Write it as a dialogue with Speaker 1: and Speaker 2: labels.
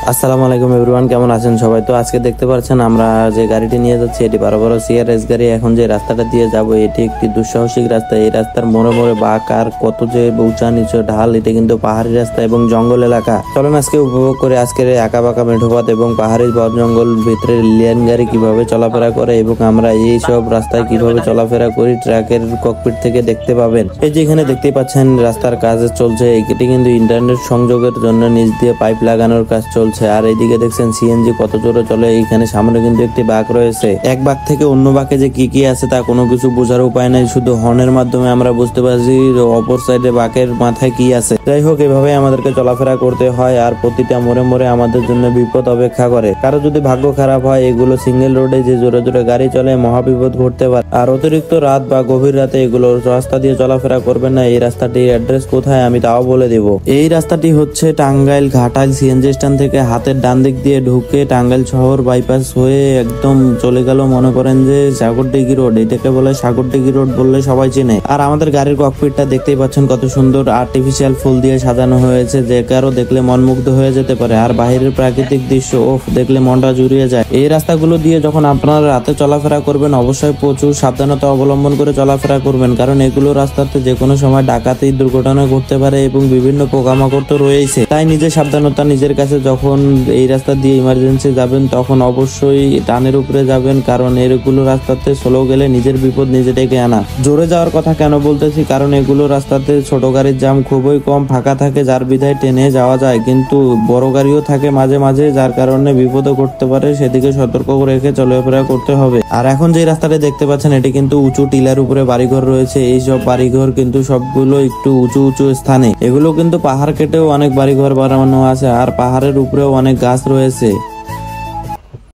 Speaker 1: আসসালামু আলাইকুম এভরিওয়ান, কেমন আছেন সবাই? তো আজকে দেখতে পাচ্ছেন আমরা যে গাড়িটি নিয়ে যাচ্ছি এটি 12 সিআরএস গাড়ি। এখন যে রাস্তাটা দিয়ে যাব এটি একটি দুঃসাহসিক রাস্তা। এই রাস্তার মোড়ে মোড়ে বাঁক আর কত যে উঁচা নিচু ঢাল। এটা কিন্তু পাহাড়ি রাস্তা এবং জঙ্গল এলাকা। চলেন আজকে উপভোগ করে আজকের এই আঁকা বাঁকা মেঠোপথ এবং পাহাড়ি বন জঙ্গল ভিতরে লিয়ান গাড়ি কিভাবে চলাফেরা করে এবং আমরা এই সব রাস্তায় কিভাবে চলাফেরা করি ট্রাকের ককপিট থেকে দেখতে পাবেন। এই যে এখানে দেখতেই পাচ্ছেন রাস্তার কাজ চলছে। এটি কিন্তু ইন্টারনেট সংযোগের জন্য নিচ দিয়ে পাইপ লাগানোর কাজ চলছে। আর এইদিকে দেখছেন সিএনজি কত জোরে চলে। এইখানে সামনে কিন্তু একটি বাঁক রয়েছে। এক বাঁক থেকে অন্য বাঁকে যে কি কি আছে তা কোনো কিছু বোঝার উপায় নাই, শুধু হর্নের মাধ্যমে আমরা বুঝতে পারছি অপর সাইডে বাঁকের মাথায় কি আছে। যাই হোক, এভাবে আমাদেরকে চলাফেরা করতে হয় আর প্রতিটা মোড়ে মোড়ে আমাদের জন্য বিপদ অপেক্ষা করে। কারো যদি ভাগ্য খারাপ হয়, এগুলো সিঙ্গেল রোডে যে জোরে জোরে গাড়ি চলে মহাবিপদ ঘটতে পারে। আর অতিরিক্ত রাত বা গভীর রাতে এগুলো রাস্তা দিয়ে চলাফেরা করবেন না। এই রাস্তাটির অ্যাড্রেস কোথায় আমি তাও বলে দেব। এই রাস্তাটি হচ্ছে টাঙ্গাইল ঘাটাইল সিএনজি স্ট্যান্ড থেকে হাতের ডান দিক দিয়ে ঢুকে টাঙ্গাইল শহর বাইপাস হয়ে একদম চলে গেল। মনে করেন যে সাগরদিঘি রোড, এটাকে বলে সাগরদিঘি রোড বললে সবাই চেনে। আর আমাদের গাড়ির ককপিটটা দেখতেই পাচ্ছেন কত সুন্দর আর্টিফিশিয়াল ফুল দিয়ে সাজানো হয়েছে, যে কারো দেখলে মনমুগ্ধ হয়ে যেতে পারে। আর বাহিরের প্রাকৃতিক দৃশ্য দেখলে মনটা জুড়িয়ে যায়। এই রাস্তাগুলো দিয়ে যখন আপনারা রাতে চলাফেরা করবেন অবশ্যই প্রচুর সাবধানতা অবলম্বন করে চলাফেরা করবেন, কারণ এগুলো রাস্তাতে যে কোনো সময় ডাকাতি দুর্ঘটনা ঘটতে পারে এবং বিভিন্ন পোকামাকড় তো রয়েছে। তাই নিজের সাবধানতা নিজের কাছে। যখন এই রাস্তা দিয়ে ইমার্জেন্সি যাবেন তখন অবশ্যই ডানের উপরে যাবেন, কারণ এগুলো রাস্তাতে স্লো গেলে নিজের বিপদ নিজে ডেকে আনা। জোরে যাওয়ার কথা কেন বলতেছি, কারণ এগুলো রাস্তাতে ছোট গাড়ির জাম খুবই কম, ফাঁকা থাকে, যার বিধায় টেনে যাওয়া যায়। কিন্তু বড় গাড়িও থাকে মাঝে মাঝে, যার কারণে বিপদও ঘটতে পারে। সেদিকে সতর্ক রেখে চলাফেরা করতে হবে। আর এখন যে রাস্তাটা দেখতে পাচ্ছেন এটি কিন্তু উঁচু টিলার উপরে বাড়িঘর রয়েছে। এই সব বাড়িঘর কিন্তু সবগুলো একটু উঁচু উঁচু স্থানে। এগুলো কিন্তু পাহাড় কেটেও অনেক বাড়িঘর বানানো আছে আর পাহাড়ের উপরেও অনেক গাছ রয়েছে।